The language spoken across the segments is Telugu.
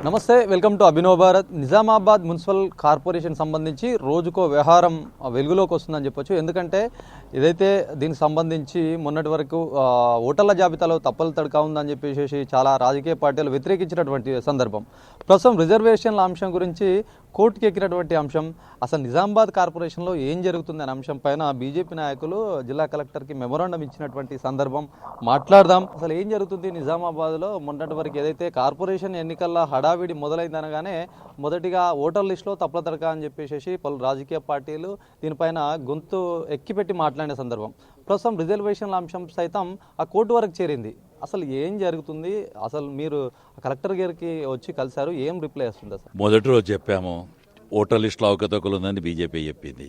నమస్తే, welcome to Abhinav Bharat. Nizamabad municipal corporation సంబంధించి రోజుకో వ్యవహారం వెలుగులోకి వస్తుందని చెప్పొచ్చు. ఎందుకంటే ఇదైతే దీనికి సంబంధించి మొన్నటి వరకు ఓటర్ల జాబితాలో తప్పులు తడక ఉందని చెప్పేసి చాలా రాజకీయ పార్టీలు వ్యతిరేకించినటువంటి సందర్భం. ప్రస్తుతం రిజర్వేషన్ల అంశం గురించి కోర్టుకి ఎక్కినటువంటి అంశం, అసలు నిజామాబాద్ కార్పొరేషన్లో ఏం జరుగుతుంది అనే అంశం పైన బీజేపీ నాయకులు జిల్లా కలెక్టర్కి మెమోరాండం ఇచ్చినటువంటి సందర్భం. మాట్లాడదాం, అసలు ఏం జరుగుతుంది నిజామాబాద్లో. మొన్నటి వరకు ఏదైతే కార్పొరేషన్ ఎన్నికల్లో హడావిడి మొదలైందనగానే మొదటిగా ఓటర్ లిస్టులో తప్పుల తడక అని చెప్పేసి పలు రాజకీయ పార్టీలు దీనిపైన గొంతు ఎక్కిపెట్టి మాట్లాడిన సందర్భం. ప్రస్తుతం రిజర్వేషన్ల అంశం సైతం ఆ కోర్టు వరకు చేరింది. అసలు ఏం జరుగుతుంది? అసలు మీరు కలెక్టర్ గారికి వచ్చి కలిశారు, ఏం రిప్లై వస్తుంది? అసలు మొదటి రోజు చెప్పాము ఓటర్ లిస్టులో అవకతవకలు ఉందని బీజేపీ చెప్పింది.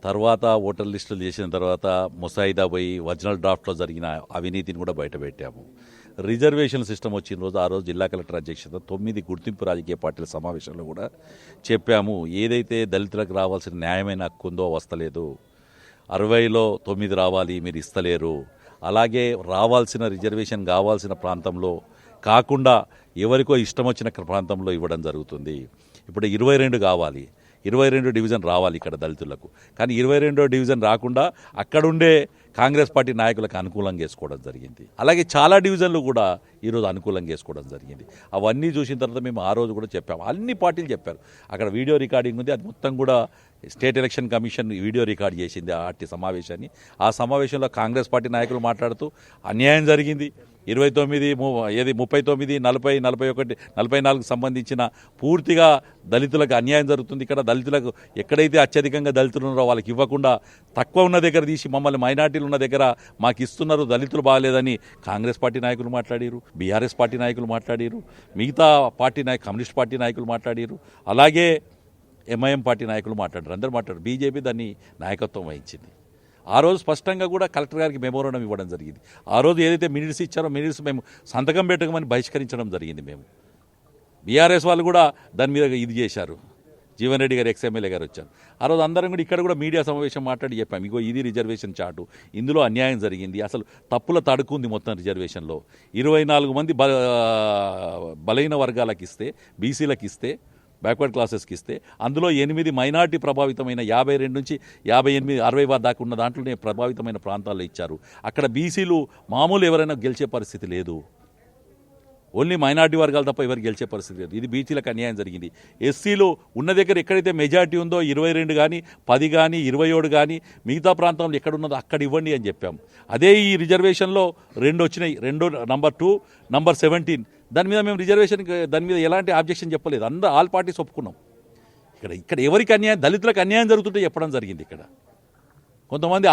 తర్వాత ఓటర్ లిస్టులు చేసిన తర్వాత ముసాయిదా పోయి ఒరిజినల్ డ్రాఫ్ట్లో జరిగిన అవినీతిని కూడా బయటపెట్టాము. రిజర్వేషన్ సిస్టమ్ వచ్చిన రోజు ఆ రోజు జిల్లా కలెక్టర్ అధ్యక్షత 9 గుర్తింపు రాజకీయ పార్టీల సమావేశంలో కూడా చెప్పాము, ఏదైతే దళితులకు రావాల్సిన న్యాయమైన హక్కు ఉందో వస్తలేదు, 60లో 9 రావాలి, మీరు ఇస్తలేరు. అలాగే రావాల్సిన రిజర్వేషన్ కావాల్సిన ప్రాంతంలో కాకుండా ఎవరికో ఇష్టం వచ్చిన ప్రాంతంలో ఇవ్వడం జరుగుతుంది. ఇప్పుడు 22 కావాలి, 22 డివిజన్ రావాలి ఇక్కడ దళితులకు. కానీ 22వ డివిజన్ రాకుండా అక్కడుండే కాంగ్రెస్ పార్టీ నాయకులకు అనుకూలంగా వేసుకోవడం జరిగింది. అలాగే చాలా డివిజన్లు కూడా ఈరోజు అనుకూలంగా వేసుకోవడం జరిగింది. అవన్నీ చూసిన తర్వాత మేము ఆ రోజు కూడా చెప్పాము, అన్ని పార్టీలు చెప్పారు. అక్కడ వీడియో రికార్డింగ్ ఉంది, అది మొత్తం కూడా state election commission video record చేసింది ఆర్టీ సమావేశాన్ని. ఆ సమావేశంలో కాంగ్రెస్ పార్టీ నాయకులు మాట్లాడుతూ అన్యాయం జరిగింది, 29, 39, 40, 41, 44 సంబంధించిన పూర్తిగా దళితులకు అన్యాయం జరుగుతుంది. ఇక్కడ దళితులకు ఎక్కడైతే అత్యధికంగా దళితులు ఉన్నారో వాళ్ళకి ఇవ్వకుండా తక్కువ ఉన్న దగ్గర తీసి మమ్మల్ని మైనార్టీలు ఉన్న దగ్గర మాకు ఇస్తున్నారు, దళితులు బాగలేదని కాంగ్రెస్ పార్టీ నాయకులు మాట్లాడారు, బీఆర్ఎస్ పార్టీ నాయకులు మాట్లాడారు, మిగతా పార్టీ కమ్యూనిస్ట్ పార్టీ నాయకులు మాట్లాడారు, అలాగే ఎంఐఎం పార్టీ నాయకులు మాట్లాడారు. అందరూ మాట్లాడారు. బీజేపీ దాన్ని నాయకత్వం వహించింది. ఆ రోజు స్పష్టంగా కూడా కలెక్టర్ గారికి మెమోరాండం ఇవ్వడం జరిగింది. ఆ రోజు ఏదైతే మినిట్స్ ఇచ్చారో మినిట్స్ మేము సంతకం పెట్టకమని బహిష్కరించడం జరిగింది. మేము బీఆర్ఎస్ వాళ్ళు కూడా దాని మీద ఇది చేశారు. జీవన్ రెడ్డి గారు ఎక్స్ఎమ్మెల్యే గారు వచ్చారు. ఆ రోజు అందరం కూడా ఇక్కడ కూడా మీడియా సమావేశం మాట్లాడి చెప్పాము, ఇగో ఇది రిజర్వేషన్ చార్టు, ఇందులో అన్యాయం జరిగింది, అసలు తప్పుల తడుకుంది మొత్తం రిజర్వేషన్లో. 24 మంది బలైన వర్గాలకు ఇస్తే, బీసీలకు ఇస్తే, బ్యాక్వర్డ్ క్లాసెస్కి ఇస్తే అందులో 8 మైనార్టీ ప్రభావితమైన 52 నుంచి 58, 60 దాకా ఉన్న దాంట్లోనే ప్రభావితమైన ప్రాంతాల్లో ఇచ్చారు. అక్కడ బీసీలు మామూలు ఎవరైనా గెలిచే పరిస్థితి లేదు, ఓన్లీ మైనార్టీ వర్గాలు తప్ప ఎవరు గెలిచే పరిస్థితి లేదు. ఇది బీసీలకు అన్యాయం జరిగింది. ఎస్సీలు ఉన్న దగ్గర ఎక్కడైతే మెజార్టీ ఉందో 22 కానీ 10 కానీ 27 కానీ మిగతా ప్రాంతంలో ఎక్కడున్నదో అక్కడ ఇవ్వండి అని చెప్పాం. అదే ఈ రిజర్వేషన్లో 2 వచ్చినాయి, 2 నంబర్ 2, నంబర్ 17. దాని మీద మేము రిజర్వేషన్ దాని మీద ఎలాంటి ఆబ్జెక్షన్ చెప్పలేదు, ఆల్ పార్టీస్ ఒప్పుకున్నాం. ఇక్కడ ఎవరికి అన్యాయం, దళితులకు అన్యాయం జరుగుతుంటే చెప్పడం జరిగింది. ఇక్కడ కొంతమంది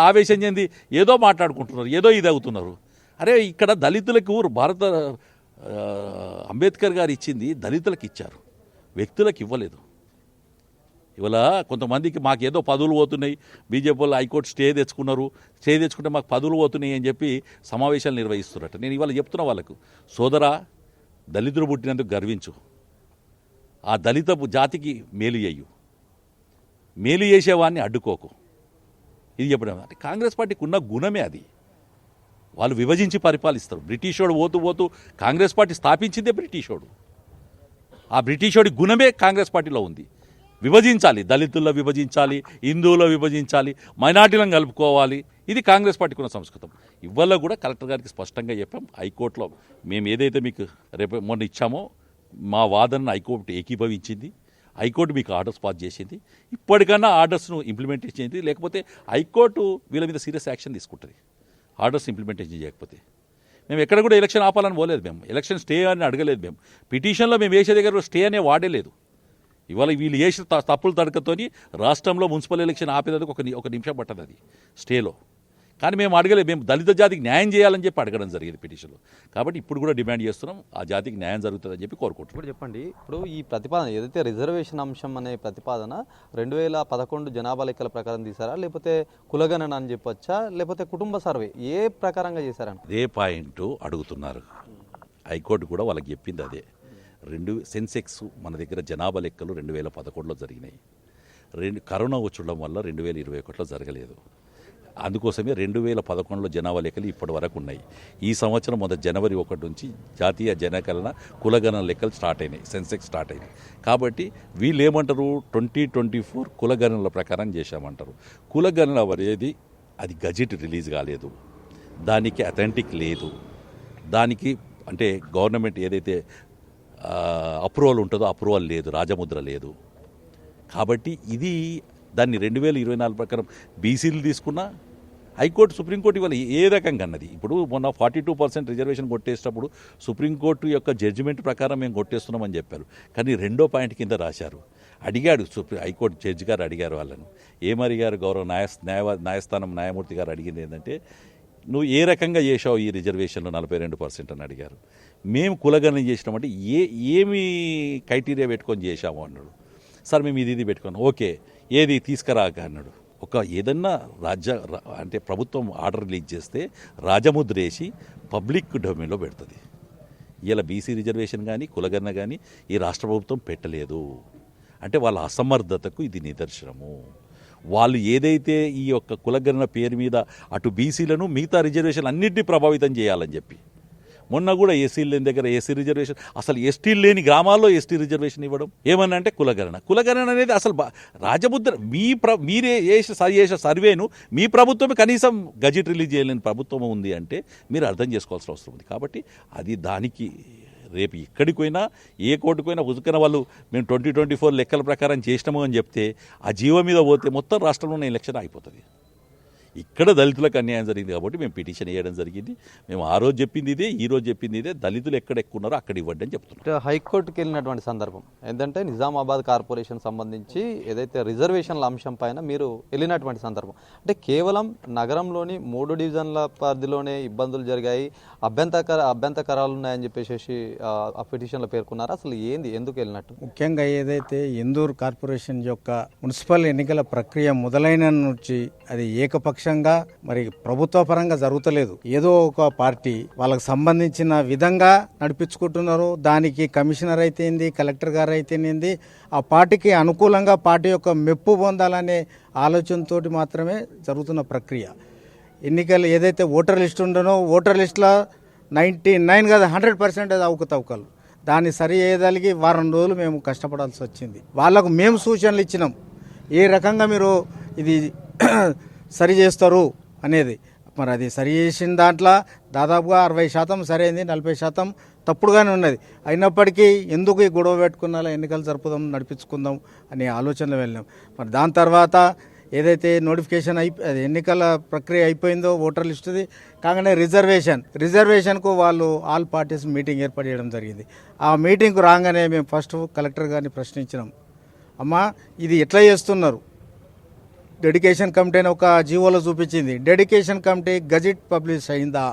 ఆవేశం చెంది ఏదో మాట్లాడుకుంటున్నారు, ఏదో ఇది అవుతున్నారు. అరే ఇక్కడ దళితులకు అంబేద్కర్ గారు ఇచ్చింది దళితులకు ఇచ్చారు, వ్యక్తులకు ఇవ్వలేదు. ఇవాళ కొంతమందికి మాకేదో పదవులు పోతున్నాయి, బీజేపీ వాళ్ళు హైకోర్టు స్టే తెచ్చుకుంటే మాకు పదవులు పోతున్నాయి అని చెప్పి సమావేశాలు నిర్వహిస్తున్నట్టు. నేను ఇవాళ చెప్తున్నా వాళ్ళకు, సోదరా, దళితులు పుట్టినందుకు గర్వించు, ఆ దళిత జాతికి మేలు చేయు, మేలు చేసేవాడిని అడ్డుకోకు. ఇది చెప్పడం అంటే కాంగ్రెస్ పార్టీకి ఉన్న గుణమే అది. వాళ్ళు విభజించి పరిపాలిస్తారు. బ్రిటిషోడు పోతూ కాంగ్రెస్ పార్టీ స్థాపించిందే బ్రిటిషోడు. ఆ బ్రిటిషోడి గుణమే కాంగ్రెస్ పార్టీలో ఉంది. విభజించాలి, దళితుల్లో విభజించాలి, హిందువుల్లో విభజించాలి, మైనార్టీలను కలుపుకోవాలి. ఇది కాంగ్రెస్ పార్టీకి ఉన్న సంస్కృతం. ఇవాళ కూడా కలెక్టర్ గారికి స్పష్టంగా చెప్పాం. హైకోర్టులో మేము ఏదైతే మీకు మొన్న ఇచ్చామో మా వాదనను హైకోర్టు ఏకీభవించింది. హైకోర్టు మీకు ఆర్డర్స్ పాస్ చేసింది. ఇప్పటికన్నా ఆర్డర్స్ను ఇంప్లిమెంటేషన్ చేసింది. లేకపోతే హైకోర్టు వీళ్ళ మీద సీరియస్ యాక్షన్ తీసుకుంటుంది ఆర్డర్స్ ఇంప్లిమెంటేషన్ చేయకపోతే. మేము ఎక్కడ కూడా ఎలక్షన్ ఆపాలని పోలేదు, మేము ఎలక్షన్ స్టే అని అడగలేదు. మేము పిటిషన్లో మేము వేసే దగ్గర స్టే అనే వాడేలేదు. ఇవాళ వీళ్ళు చేసిన తప్పులు తడకతోని రాష్ట్రంలో మున్సిపల్ ఎలక్షన్ ఆపేందుకు ఒక నిమిషం పట్టదు అది స్టేలో. కానీ మేము అడగలేదు, మేము దళిత జాతికి న్యాయం చేయాలని చెప్పి అడగడం జరిగింది పిటిషన్లో. కాబట్టి ఇప్పుడు కూడా డిమాండ్ చేస్తున్నాం, ఆ జాతికి న్యాయం జరుగుతుందని చెప్పి కోరుకుంటున్నాం. ఇప్పుడు చెప్పండి, ఇప్పుడు ఈ ప్రతిపాదన ఏదైతే రిజర్వేషన్ అంశం అనే ప్రతిపాదన 2011 జనాభా లెక్కల ప్రకారం తీసారా, లేకపోతే కులగణన అని చెప్పొచ్చా, లేకపోతే కుటుంబ సర్వే, ఏ ప్రకారంగా చేశారని అదే పాయింట్ అడుగుతున్నారు. హైకోర్టు కూడా వాళ్ళకి చెప్పింది అదే. సెన్సెక్స్ మన దగ్గర జనాభా లెక్కలు 2011లో జరిగినాయి. కరోనా వచ్చడం వల్ల 2021లో జరగలేదు. అందుకోసమే 2011లో జనాభా లెక్కలు ఇప్పటి వరకు ఉన్నాయి. ఈ సంవత్సరం మొదటి జనవరి 1 నుంచి జాతీయ జనగణన కులగణన లెక్కలు స్టార్ట్ అయినాయి, సెన్సెక్స్ స్టార్ట్ అయినాయి. కాబట్టి వీళ్ళు ఏమంటారు, 2024 కులగణనల ప్రకారం చేశామంటారు. కులగణన అనేది అది గజెట్ రిలీజ్ కాలేదు, దానికి అథెంటిక్ లేదు, దానికి అంటే గవర్నమెంట్ ఏదైతే అప్రూవల్ ఉంటుందో అప్రూవల్ లేదు, రాజముద్ర లేదు. కాబట్టి ఇది దాన్ని 2024 ప్రకారం బీసీలు తీసుకున్నా హైకోర్టు సుప్రీంకోర్టు ఇవాళ ఏ రకంగా అన్నది. ఇప్పుడు మొన్న 42% రిజర్వేషన్ కొట్టేసినప్పుడు సుప్రీంకోర్టు యొక్క జడ్జిమెంట్ ప్రకారం మేము కొట్టేస్తున్నామని చెప్పారు. కానీ 2వ పాయింట్ కింద రాశారు. అడిగాడు హైకోర్టు జడ్జి గారు అడిగారు వాళ్ళను, ఏమడిగారు, గౌరవ న్యాయస్థానం న్యాయమూర్తి గారు అడిగింది ఏంటంటే, నువ్వు ఏ రకంగా చేసావు ఈ రిజర్వేషన్లో 42% అని అడిగారు. మేము కులగణన చేసినామంటే ఏమి క్రైటీరియా పెట్టుకొని చేశాము అన్నాడు. సార్ మేము ఇది పెట్టుకున్నాం, ఓకే ఏది తీసుకురాక అన్నాడు. ఏదన్నా అంటే ప్రభుత్వం ఆర్డర్ రిలీజ్ చేస్తే రాజముద్ర వేసి పబ్లిక్ డొమైన్లో పెడుతుంది. ఇలా బీసీ రిజర్వేషన్ కానీ కులగణన కానీ ఈ రాష్ట్ర ప్రభుత్వం పెట్టలేదు. అంటే వాళ్ళ అసమర్థతకు ఇది నిదర్శనము. వాళ్ళు ఏదైతే ఈ యొక్క కులగణన పేరు మీద అటు బీసీలను మిగతా రిజర్వేషన్ అన్నింటినీ ప్రభావితం చేయాలని చెప్పి మొన్న కూడా ఎస్సీలు లేని దగ్గర ఎస్సీ రిజర్వేషన్, అసలు ఎస్టీలు లేని గ్రామాల్లో ఎస్టీ రిజర్వేషన్ ఇవ్వడం ఏమన్నా అంటే కులగణన అనేది అసలు రాజముద్ర మీరే చేసే సర్వేను మీ ప్రభుత్వమే కనీసం గజెట్ రిలీజ్ చేయలేని ప్రభుత్వం ఉంది అంటే మీరు అర్థం చేసుకోవాల్సిన అవసరం ఉంది. కాబట్టి అది దానికి రేపు ఎక్కడికి పోయినా ఏ కోర్టుకు పోయినా ఉదుకన వాళ్ళు మేము 2024 లెక్కల ప్రకారం చేసినాము అని చెప్తే ఆ జీవో మీద పోతే మొత్తం రాష్ట్రంలోనే ఎలక్షన్ అయిపోతుంది. ఇక్కడ దళితులకు అన్యాయం జరిగింది కాబట్టి మేము పిటిషన్ వేయడం జరిగింది. మేము ఆ రోజు చెప్పింది ఇదే, ఈ రోజు చెప్పింది ఇదే, దళితులు ఎక్కడ ఎక్కువ ఉన్నారో అక్కడ ఇవ్వండి అని చెప్తున్నాం. హైకోర్టుకి వెళ్ళినటువంటి సందర్భం ఏంటంటే నిజామాబాద్ కార్పొరేషన్ సంబంధించి ఏదైతే రిజర్వేషన్ల అంశం పైన మీరు వెళ్ళినటువంటి సందర్భం, అంటే కేవలం నగరంలోని 3 డివిజన్ల పరిధిలోనే ఇబ్బందులు జరిగాయి, అభ్యంతకరాలు ఉన్నాయని చెప్పేసి ఆ పిటిషన్లో పేర్కొన్నారు. అసలు ఏంది, ఎందుకు వెళ్ళినట్టు? ముఖ్యంగా ఏదైతే ఇందూర్ కార్పొరేషన్ యొక్క మున్సిపల్ ఎన్నికల ప్రక్రియ మొదలైన నుంచి అది ఏకపక్షంగా మరి ప్రభుత్వ పరంగా జరుగుతలేదు. ఏదో ఒక పార్టీ వాళ్ళకి సంబంధించిన విధంగా నడిపించుకుంటున్నారు. దానికి కమిషనర్ అయితేంది, కలెక్టర్ గారు అయితేనేది ఆ పార్టీకి అనుకూలంగా పార్టీ యొక్క మెప్పు పొందాలనే ఆలోచనతో మాత్రమే జరుగుతున్న ప్రక్రియ. ఎన్నికలు ఏదైతే ఓటర్ లిస్ట్ ఉండనో ఓటర్ లిస్టులో 99 కాదు 100% అవకతవకలు. దాన్ని సరి చేయగలిగి వారం రోజులు మేము కష్టపడాల్సి వచ్చింది. వాళ్ళకు మేము సూచనలు ఇచ్చినాం, ఏ రకంగా మీరు ఇది సరి చేస్తారు అనేది. మరి అది సరి చేసిన దాంట్లో దాదాపుగా 60% సరైంది, 40% తప్పుడుగానే ఉన్నది. అయినప్పటికీ ఎందుకు ఈ గొడవ పెట్టుకున్నా ఎన్నికలు జరుపుదాం, నడిపించుకుందాం అనే ఆలోచనలో వెళ్ళినాం. మరి దాని తర్వాత ఏదైతే నోటిఫికేషన్ ఎన్నికల ప్రక్రియ అయిపోయిందో ఓటర్ లిస్టుది కాగానే రిజర్వేషన్కు వాళ్ళు ఆల్ పార్టీస్ మీటింగ్ ఏర్పాటు చేయడం జరిగింది. ఆ మీటింగ్కు రాగానే మేము ఫస్ట్ కలెక్టర్ గారిని ప్రశ్నించినాం, అమ్మా ఇది ఎట్లా చేస్తున్నారు? డెడికేషన్ కమిటీ అని ఒక జీవోలో చూపించింది. డెడికేషన్ కమిటీ గజెట్ పబ్లిష్ అయిందా?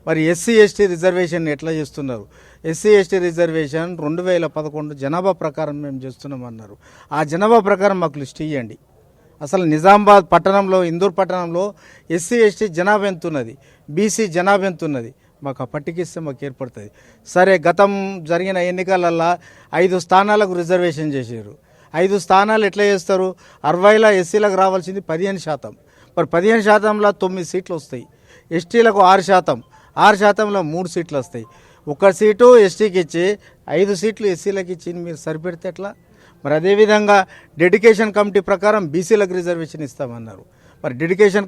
మరి ఎస్సీ ఎస్టీ రిజర్వేషన్ ఎట్లా చేస్తున్నారు? ఎస్సీ ఎస్టీ రిజర్వేషన్ 2011 జనాభా ప్రకారం మేము చేస్తున్నాం అన్నారు. ఆ జనాభా ప్రకారం మాకు లిస్ట్ ఇవ్వండి. అసలు నిజామాబాద్ పట్టణంలో, ఇందూర్ పట్టణంలో ఎస్సీ ఎస్టీ జనాభా ఎంత ఉన్నది, బీసీ జనాభా ఎంత ఉన్నది, మాకు ఆ పట్టికిస్తే మాకు ఏర్పడుతుంది. సరే, గతం జరిగిన ఎన్నికలల్లో 5 స్థానాలకు రిజర్వేషన్ చేశారు. 5 స్థానాలు ఎట్లా చేస్తారు? 60లో ఎస్సీలకు రావాల్సింది 15%. మరి 15%లో 9 సీట్లు వస్తాయి. ఎస్టీలకు 6%, 6%లో 3 సీట్లు వస్తాయి. 1 సీటు ఎస్టీకి ఇచ్చి 5 సీట్లు ఎస్సీలకు ఇచ్చి మీరు సరిపెడితే ఎట్లా? మరి అదేవిధంగా డెడికేషన్ కమిటీ ప్రకారం బీసీలకు రిజర్వేషన్ ఇస్తామన్నారు. మరి డెడికేషన్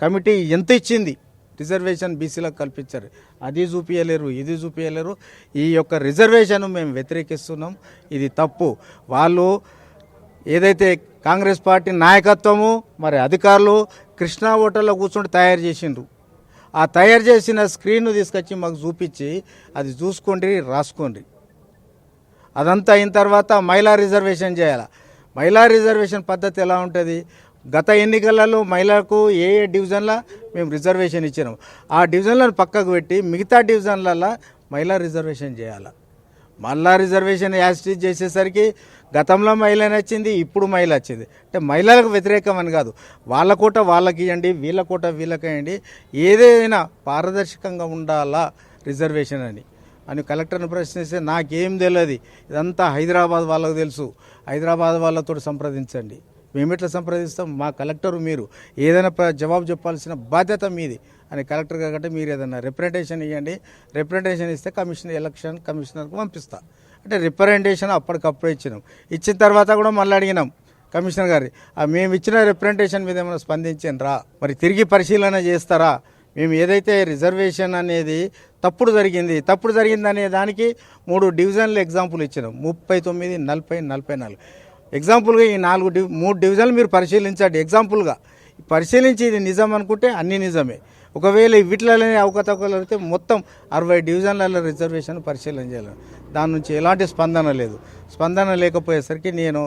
కమిటీ ఎంత ఇచ్చింది? రిజర్వేషన్ బీసీలకు కల్పించారు. అది చూపించలేరు, ఇది చూపించలేరు. ఈ యొక్క రిజర్వేషన్ మేము వ్యతిరేకిస్తున్నాం. ఇది తప్పు. వాళ్ళు ఏదైతే కాంగ్రెస్ పార్టీ నాయకత్వము మరి అధికారులు కృష్ణా హోటల్లో కూర్చొని తయారు చేసిండ్రు. ఆ తయారు చేసిన స్క్రీన్ను తీసుకొచ్చి మాకు చూపించి అది చూసుకోండి, రాసుకోండి. అదంతా అయిన తర్వాత మహిళా రిజర్వేషన్ చేయాలి. మహిళా రిజర్వేషన్ పద్ధతి ఎలా ఉంటుంది? గత ఎన్నికలలో మహిళలకు ఏ డివిజన్లో మేము రిజర్వేషన్ ఇచ్చినాం, ఆ డివిజన్లను పక్కకు పెట్టి మిగతా డివిజన్లలో మహిళా రిజర్వేషన్ చేయాలి. మళ్ళా రిజర్వేషన్ యాజిటేట్ చేసేసరికి గతంలో మహిళ వచ్చింది, ఇప్పుడు మహిళ వచ్చింది. అంటే మహిళలకు వ్యతిరేకం అని కాదు, వాళ్ళ కోట వాళ్ళకి ఇవ్వండి, వీళ్ళ కోట వీళ్ళకి ఇవ్వండి, ఏదైనా పారదర్శకంగా ఉండాలా రిజర్వేషన్ అని కలెక్టర్ని ప్రశ్నిస్తే నాకేం తెలియదు, ఇదంతా హైదరాబాద్ వాళ్ళకు తెలుసు, హైదరాబాద్ వాళ్ళతో సంప్రదించండి, మేము ఎట్లా సంప్రదిస్తాం? మా కలెక్టర్ మీరు, ఏదైనా జవాబు చెప్పాల్సిన బాధ్యత మీది అని కలెక్టర్ కాబట్టి మీరు ఏదైనా రిప్రజెంటేషన్ ఇవ్వండి, రిప్రజెంటేషన్ ఇస్తే కమిషనర్కి పంపిస్తా అంటే రిప్రజెంటేషన్ అప్పటికప్పుడు ఇచ్చిన తర్వాత కూడా మళ్ళీ అడిగినాం కమిషనర్ గారి, మేము ఇచ్చిన రిప్రజెంటేషన్ మీద ఏమైనా స్పందించండి మరి తిరిగి పరిశీలన చేస్తారా? మేము ఏదైతే రిజర్వేషన్ అనేది తప్పుడు జరిగింది అనే దానికి 3 డివిజన్లు ఎగ్జాంపుల్ ఇచ్చినాం. 39, 40, 44 ఎగ్జాంపుల్గా ఈ 3 డివిజన్లు మీరు పరిశీలించండి. ఎగ్జాంపుల్గా పరిశీలించి ఇది నిజం అనుకుంటే అన్ని నిజమే. ఒకవేళ వీటిలోనే అవకతవకలు అయితే మొత్తం 60 డివిజన్లలో రిజర్వేషన్ పరిశీలన చేయాలి. దాని నుంచి ఎలాంటి స్పందన లేకపోయేసరికి నేను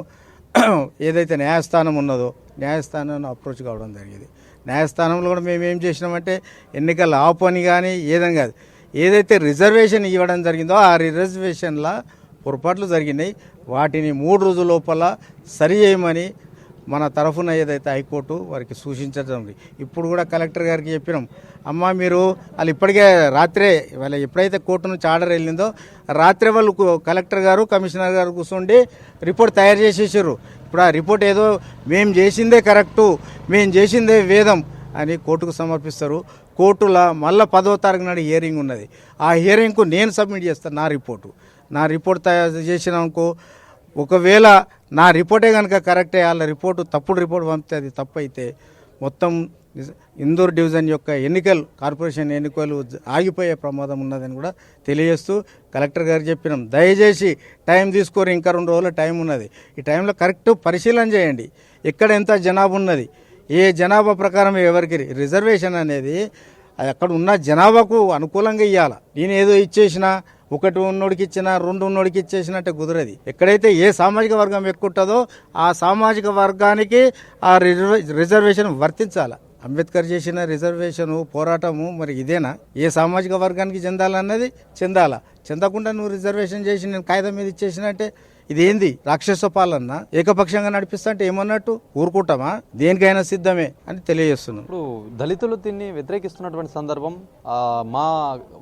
ఏదైతే న్యాయస్థానం ఉన్నదో న్యాయస్థానాన్ని అప్రోచ్ కావడం జరిగింది. న్యాయస్థానంలో కూడా మేము ఏం చేసినామంటే ఎన్నికల ఆపని కానీ ఏదని కాదు, ఏదైతే రిజర్వేషన్ ఇవ్వడం జరిగిందో ఆ రిజర్వేషన్ల పొరపాట్లు జరిగినాయి, వాటిని 3 రోజుల లోపల సరి చేయమని మన తరఫున ఏదైతే హైకోర్టు వారికి సూచించడం. ఇప్పుడు కూడా కలెక్టర్ గారికి చెప్పినాం, అమ్మ మీరు వాళ్ళు ఇప్పటికే రాత్రే వాళ్ళ ఎప్పుడైతే కోర్టు నుంచి ఆర్డర్ వెళ్ళిందో రాత్రే వాళ్ళు కలెక్టర్ గారు కమిషనర్ గారు కూర్చుండి రిపోర్ట్ తయారు చేసేసారు. ఇప్పుడు ఆ రిపోర్ట్ ఏదో మేము చేసిందే కరెక్టు, మేము చేసిందే వేదం అని కోర్టుకు సమర్పిస్తారు. కోర్టులో మళ్ళీ 10వ తారీఖు నాడు హియరింగ్ ఉన్నది. ఆ హియరింగ్కు నేను సబ్మిట్ చేస్తాను నా రిపోర్ట్ తయారు చేసినాకో, ఒకవేళ నా రిపోర్టే కనుక కరెక్టే, వాళ్ళ రిపోర్టు తప్పుడు రిపోర్ట్ పంపితే అది తప్పు అయితే మొత్తం ఇందూరు డివిజన్ యొక్క కార్పొరేషన్ ఎన్నికలు ఆగిపోయే ప్రమాదం ఉన్నదని కూడా తెలియజేస్తూ కలెక్టర్ గారికి చెప్పినాం, దయచేసి టైం తీసుకోరు, ఇంకా 2 రోజుల టైం ఉన్నది. ఈ టైంలో కరెక్ట్ పరిశీలన చేయండి, ఎక్కడ ఎంత జనాభా ఉన్నది, ఏ జనాభా ప్రకారం ఎవరికి రిజర్వేషన్ అనేది అక్కడ ఉన్న జనాభాకు అనుకూలంగా ఇవ్వాలి. నేను ఏదో ఇచ్చేసినా, 1 ఉన్నోడికి ఇచ్చినా, 2 ఉన్నోడికి ఇచ్చేసినట్టే కుదరది. ఎక్కడైతే ఏ సామాజిక వర్గం ఎక్కువ ఉంటుందో ఆ సామాజిక వర్గానికి ఆ రిజర్వేషన్ వర్తించాలి. అంబేద్కర్ చేసిన రిజర్వేషన్ పోరాటము మరి ఇదేనా? ఏ సామాజిక వర్గానికి చెందాలన్నది చెందకుండా నువ్వు రిజర్వేషన్ చేసి నేను కాగితం మీద ఇచ్చేసినట్టే ఇదేంది? రాక్షస పాలన ఏకపక్షంగా నడిపిస్తా అంటే ఏమన్నట్టు? ఊరుకుంటామా? దేనికైనా సిద్ధమే అని తెలియజేస్తున్నాం. ఇప్పుడు దళితులు దీన్ని వ్యతిరేకిస్తున్నటువంటి సందర్భం, మా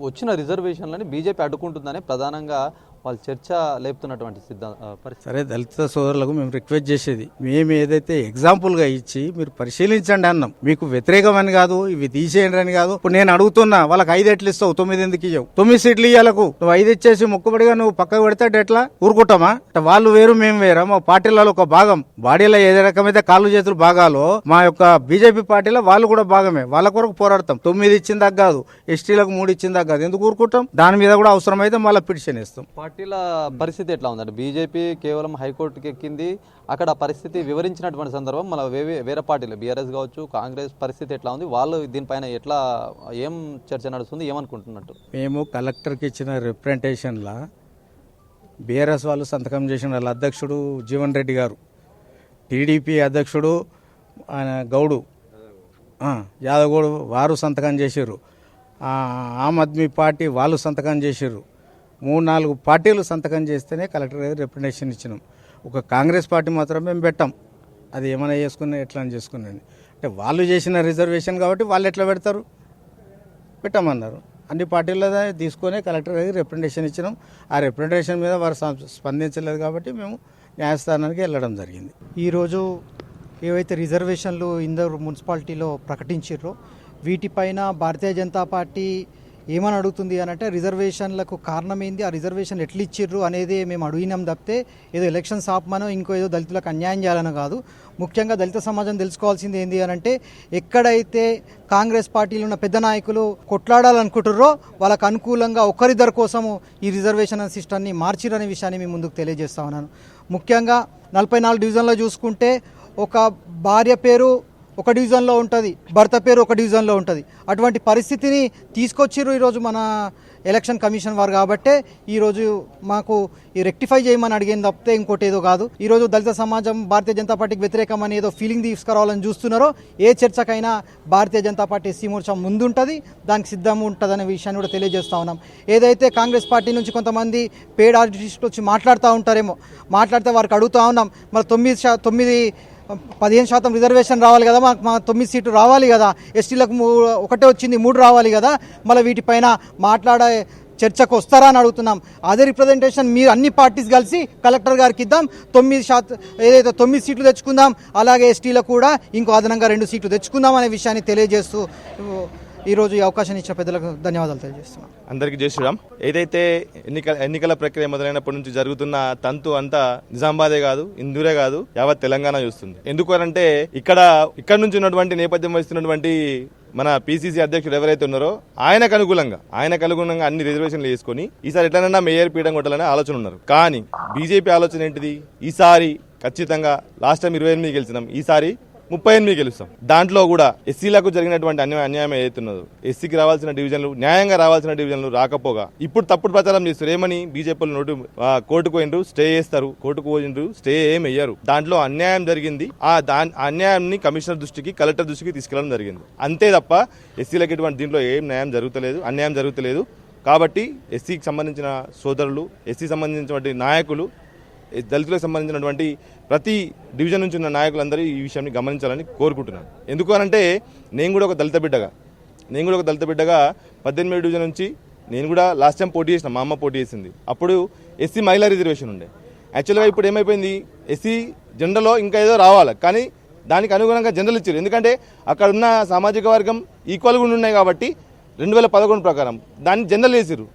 వచ్చిన రిజర్వేషన్లని బీజేపీ అడ్డుకుంటుందని ప్రధానంగా వాళ్ళు చర్చ లేపుతున్నటువంటి పరిస్థితి. సరే, దళిత సోదరులకు మేము రిక్వెస్ట్ చేసేది, మేము ఏదైతే ఎగ్జాంపుల్గా ఇచ్చి మీరు పరిశీలించండి అన్నాం. మీకు వ్యతిరేకమని కాదు, ఇవి తీసేయండి అని కాదు. ఇప్పుడు నేను అడుగుతున్నా, వాళ్ళకి 5 ఎట్లు ఇస్తావు, 9 ఎందుకు ఇవ్వవు? 9 సీట్లు ఇవ్వాలకు నువ్వు 5 ఇచ్చేసి మొక్కుబడిగా నువ్వు పక్కకు పెడతాడు ఎట్లా? ఊరుకుంటామా? వాళ్ళు వేరు మేము వేరా? మా పార్టీలలో ఒక భాగం, బాడీలో ఏ రకమైతే కాళ్ళు చేతులు భాగాలో మా యొక్క బీజేపీ పార్టీలో వాళ్ళు కూడా భాగమే. వాళ్ళ కొరకు పోరాడతాం. 9 ఇచ్చిందాక కాదు, ఎస్టీలకు 3 ఇచ్చిందాక కాదు. ఎందుకు ఊరుకుంటాం? దాని మీద కూడా అవసరమైతే మళ్ళీ పిటిషన్ ఇస్తాం. పార్టీల పరిస్థితి ఎట్లా ఉందంటే, బీజేపీ కేవలం హైకోర్టుకి ఎక్కింది, అక్కడ పరిస్థితి వివరించినటువంటి సందర్భం మన వేరే పార్టీలు బీఆర్ఎస్ కావచ్చు, కాంగ్రెస్ పరిస్థితి ఎట్లా ఉంది, వాళ్ళు దీనిపైన ఎట్లా ఏం చర్చ నడుస్తుంది, ఏమనుకుంటున్నట్టు? మేము కలెక్టర్కి ఇచ్చిన రిప్రజెంటేషన్లా బీఆర్ఎస్ వాళ్ళు సంతకం చేసిన వాళ్ళ అధ్యక్షుడు జీవన్ రెడ్డి గారు, టీడీపీ అధ్యక్షుడు గౌడు యాదగౌడు వారు సంతకం చేశారు, ఆమ్ ఆద్మీ పార్టీ వాళ్ళు సంతకం చేశారు. 3-4 పార్టీలు సంతకం చేస్తేనే కలెక్టర్ గారు రిప్రజెంటేషన్ ఇచ్చినాం. ఒక కాంగ్రెస్ పార్టీ మాత్రం మేము పెట్టాం. అది ఏమైనా చేసుకున్నా ఎట్లా అని చేసుకున్నాను అంటే వాళ్ళు చేసిన రిజర్వేషన్ కాబట్టి వాళ్ళు ఎట్లా పెడతారు? పెట్టమన్నారు. అన్ని పార్టీల తీసుకొని కలెక్టర్ గారికి రిప్రజెంటేషన్ ఇచ్చినాం. ఆ రిప్రజెంటేషన్ మీద వారు స్పందించలేదు కాబట్టి మేము న్యాయస్థానానికి వెళ్ళడం జరిగింది. ఈరోజు ఏవైతే రిజర్వేషన్లు ఇందూరు మున్సిపాలిటీలో ప్రకటించారో వీటిపైన భారతీయ జనతా పార్టీ ఏమని అడుగుతుంది అని అంటే, రిజర్వేషన్లకు కారణం ఏంది, ఆ రిజర్వేషన్లు ఎట్లు ఇచ్చిర్రు అనేది మేము అడిగినాం తప్పితే ఏదో ఎలక్షన్స్ ఆపమనో ఇంకో ఏదో దళితులకు అన్యాయం చేయాలనో కాదు. ముఖ్యంగా దళిత సమాజం తెలుసుకోవాల్సింది ఏంది అని అంటే, ఎక్కడైతే కాంగ్రెస్ పార్టీలో ఉన్న పెద్ద నాయకులు కొట్లాడాలనుకుంటుర్రో వాళ్ళకు అనుకూలంగా ఒకరిద్దరి కోసము ఈ రిజర్వేషన్ సిస్టమ్ని మార్చిరనే విషయాన్ని మేము ముందుకు తెలియజేస్తా ఉన్నాను. ముఖ్యంగా 44 డివిజన్లో చూసుకుంటే ఒక భార్య పేరు ఒక డివిజన్లో ఉంటుంది, భర్త పేరు ఒక డివిజన్లో ఉంటుంది. అటువంటి పరిస్థితిని తీసుకొచ్చిర్రు ఈరోజు మన ఎలక్షన్ కమిషన్ వారు. కాబట్టే ఈరోజు మాకు ఈ రెక్టిఫై చేయమని అడిగింది తప్పితే ఇంకోటి ఏదో కాదు. ఈరోజు దళిత సమాజం భారతీయ జనతా పార్టీకి వ్యతిరేకమని ఏదో ఫీలింగ్ తీసుకురావాలని చూస్తున్నారో, ఏ చర్చకైనా భారతీయ జనతా పార్టీ ఎస్సీ మోర్చా ముందుంటుంది, దానికి సిద్ధంగా ఉంటుందనే విషయాన్ని కూడా తెలియజేస్తూ ఉన్నాం. ఏదైతే కాంగ్రెస్ పార్టీ నుంచి కొంతమంది పేడ్ ఆర్టిస్టులు వచ్చి మాట్లాడుతూ ఉంటారేమో, మాట్లాడితే వారికి అడుగుతూ ఉన్నాం, మరి 15% రిజర్వేషన్ రావాలి కదా, మా 9 సీట్లు రావాలి కదా, ఎస్టీలకు 1 వచ్చింది 3 రావాలి కదా, మళ్ళీ వీటిపైన మాట్లాడే చర్చకు వస్తారా అని అడుగుతున్నాం. అదే రిప్రజెంటేషన్ మీరు అన్ని పార్టీస్ కలిసి కలెక్టర్ గారికి ఇద్దాం, 9% ఏదైతే 9 సీట్లు తెచ్చుకుందాం, అలాగే ఎస్టీలకు కూడా ఇంకో అదనంగా 2 సీట్లు తెచ్చుకుందాం అనే విషయాన్ని తెలియజేస్తూ ఈరోజు ఈ అవకాశం ఇచ్చిన పెద్దలకు ధన్యవాదాలు తెలియజేస్తున్నాం. అందరికీ జై శ్రీరామ్. ఏదైతే ఎన్నికల ప్రక్రియ మొదలైనప్పటి నుంచి జరుగుతున్న తంతు అంతా నిజామాబాదే కాదు, ఇందూరే కాదు, యావత్ తెలంగాణ చూస్తుంది. ఎందుకు అంటే ఇక్కడ నుంచి ఉన్నటువంటి నేపథ్యం వహిస్తున్నటువంటి మన పిసిసి అధ్యక్షుడు ఎవరైతే ఉన్నారో ఆయనకు అనుగుణంగా అన్ని రిజర్వేషన్లు వేసుకొని ఈసారి ఎట్లనన్నా మేయర్ పీఠం కొట్టాలనే ఆలోచన ఉన్నారు. కానీ బీజేపీ ఆలోచన ఏంటిది? ఈసారి ఖచ్చితంగా లాస్ట్ టైం 28 గెలిచినాం, ఈసారి 38 గెలుస్తాం. దాంట్లో కూడా ఎస్సీలకు జరిగినటువంటి అన్యాయం ఏదైతున్నదో, ఎస్సీకి రావాల్సిన డివిజన్లు, న్యాయంగా రావాల్సిన డివిజన్లు రాకపోగా ఇప్పుడు తప్పుడు ప్రచారం చేస్తారు. ఏమని? బీజేపీ కోర్టుకు పోయిండ్రు, స్టే చేస్తారు, కోర్టుకు పోయిండ్రు, స్టే ఏం వెయ్యరు. దాంట్లో అన్యాయం జరిగింది. ఆ అన్యాయాన్ని కమిషనర్ దృష్టికి, కలెక్టర్ దృష్టికి తీసుకెళ్లడం జరిగింది. అంతే తప్ప ఎస్సీలకు ఇటువంటి దీంట్లో ఏం అన్యాయం జరుగుతలేదు. కాబట్టి ఎస్సీకి సంబంధించిన సోదరులు, ఎస్సీకి సంబంధించినటువంటి నాయకులు, దళితులకు సంబంధించినటువంటి ప్రతి డివిజన్ నుంచి ఉన్న నాయకులందరూ ఈ విషయాన్ని గమనించాలని కోరుకుంటున్నాను. ఎందుకు అనంటే నేను కూడా ఒక దళిత బిడ్డగా 18 డివిజన్ నుంచి నేను కూడా లాస్ట్ టైం పోటీ చేసిన, మా అమ్మ పోటీ చేసింది. అప్పుడు ఎస్సీ మహిళా రిజర్వేషన్ ఉండే. యాక్చువల్గా ఇప్పుడు ఏమైపోయింది, ఎస్సీ జనరల్లో ఇంకా ఏదో రావాలి, కానీ దానికి అనుగుణంగా జనరల్ ఇచ్చారు. ఎందుకంటే అక్కడ ఉన్న సామాజిక వర్గం ఈక్వల్గా ఉన్నాయి కాబట్టి 2011 ప్రకారం దాన్ని జనరల్ చేసారు.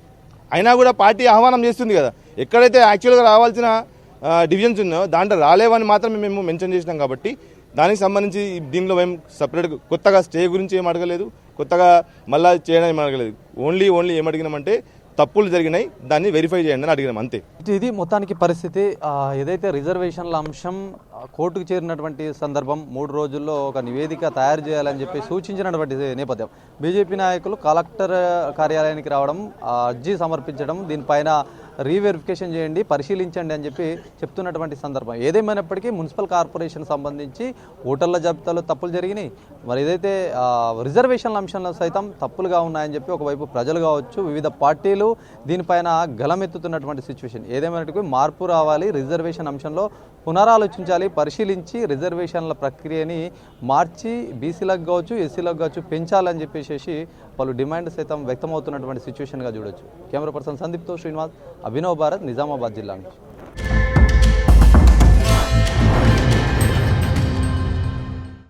అయినా కూడా పార్టీ ఆహ్వానం చేస్తుంది కదా, ఎక్కడైతే యాక్చువల్గా రావాల్సిన డివిజన్స్ ఉన్నాయో దాంట్లో రాలేవని మాత్రమే మేము మెన్షన్ చేసినాం. కాబట్టి దానికి సంబంధించి దీనిలో మేము సపరేట్ కొత్తగా స్టే గురించి ఏం అడగలేదు, కొత్తగా మళ్ళా చేయడం ఏం అడగలేదు. ఓన్లీ ఏమడిగినామంటే తప్పులు జరిగినాయి, దాన్ని వెరిఫై చేయండి అని అడిగినాం, అంతే. ఇది మొత్తానికి పరిస్థితి. ఏదైతే రిజర్వేషన్ల అంశం కోర్టుకు చేరినటువంటి సందర్భం 3 రోజుల్లో ఒక నివేదిక తయారు చేయాలని చెప్పి సూచించినటువంటి నేపథ్యం బీజేపీ నాయకులు కలెక్టర్ కార్యాలయానికి రావడం, అర్జీ సమర్పించడం, దీనిపైన రీవెరిఫికేషన్ చేయండి, పరిశీలించండి అని చెప్పి చెప్తున్నటువంటి సందర్భం. ఏదేమైనప్పటికీ మున్సిపల్ కార్పొరేషన్ సంబంధించి ఓటర్ల జాబితాలో తప్పులు జరిగినాయి. మరి ఏదైతే రిజర్వేషన్ల అంశంలో సైతం తప్పులుగా ఉన్నాయని చెప్పి ఒకవైపు ప్రజలు కావచ్చు, వివిధ పార్టీలు దీనిపైన గలమెత్తుతున్నటువంటి సిచ్యువేషన్. ఏదేమైనప్పటికీ మార్పు రావాలి, రిజర్వేషన్ అంశంలో పునరాలోచించాలి, పరిశీలించి రిజర్వేషన్ల ప్రక్రియని మార్చి బీసీలకు కావచ్చు, ఎస్సీలకు కావచ్చు పెంచాలని చెప్పేసి పలు డిమాండ్ సైతం వ్యక్తమవుతున్నటువంటి సిచ్యువేషన్గా చూడొచ్చు. కెమెరా పర్సన్ సందీప్తో శ్రీనివాస్, అభినవ్ భారత్, నిజామాబాద్ జిల్లా నుంచి.